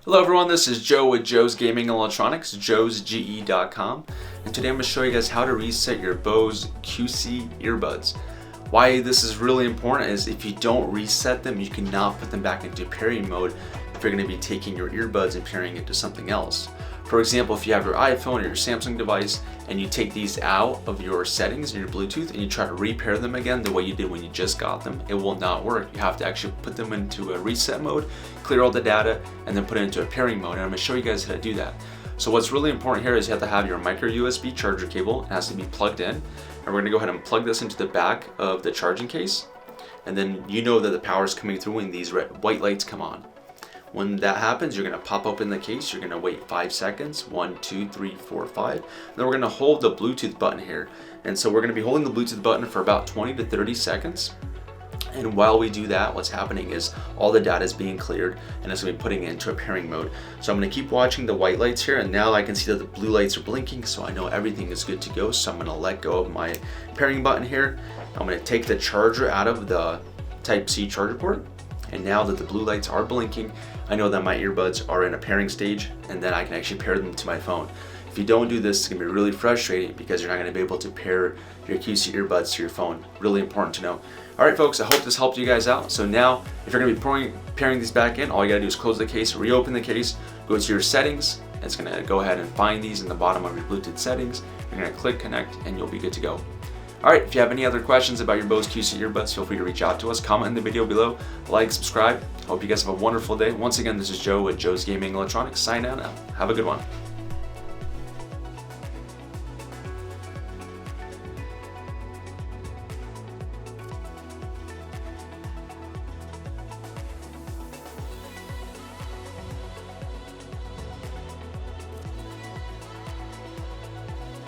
Hello everyone, this is Joe with Joe's Gaming Electronics, joesge.com, and today I'm going to show you guys how to reset your Bose QC earbuds. Why this is really important is if you don't reset them, you cannot put them back into pairing mode if you're going to be taking your earbuds and pairing it to something else. For example, if you have your iPhone or your Samsung device and you take these out of your settings in your Bluetooth and you try to repair them again the way you did when you just got them, it will not work. You have to actually put them into a reset mode, clear all the data, and then put it into a pairing mode. And I'm going to show you guys how to do that. So what's really important here is you have to have your micro USB charger cable. It has to be plugged in. And we're going to go ahead and plug this into the back of the charging case. And then you know that the power is coming through when these white lights come on. When that happens, you're going to pop open the case. You're going to wait 5 seconds, 1, 2, 3, 4, 5. And then we're going to hold the Bluetooth button here. And so we're going to be holding the Bluetooth button for about 20 to 30 seconds. And while we do that, what's happening is all the data is being cleared and it's going to be putting it into a pairing mode. So I'm going to keep watching the white lights here, and now I can see that the blue lights are blinking, so I know everything is good to go. So I'm going to let go of my pairing button here. I'm going to take the charger out of the Type-C charger port. And now that the blue lights are blinking, I know that my earbuds are in a pairing stage, and then I can actually pair them to my phone. If you don't do this, it's gonna be really frustrating because you're not gonna be able to pair your QC earbuds to your phone. Really important to know. All right, folks, I hope this helped you guys out. So now, if you're gonna be pairing these back in, all you gotta do is close the case, reopen the case, go to your settings. It's gonna go ahead and find these in the bottom of your Bluetooth settings. You're gonna click connect, and you'll be good to go. All right, if you have any other questions about your Bose QC earbuds, feel free to reach out to us. Comment in the video below, like, subscribe. Hope you guys have a wonderful day. Once again, this is Joe with Joe's Gaming Electronics. Sign out now. Have a good one.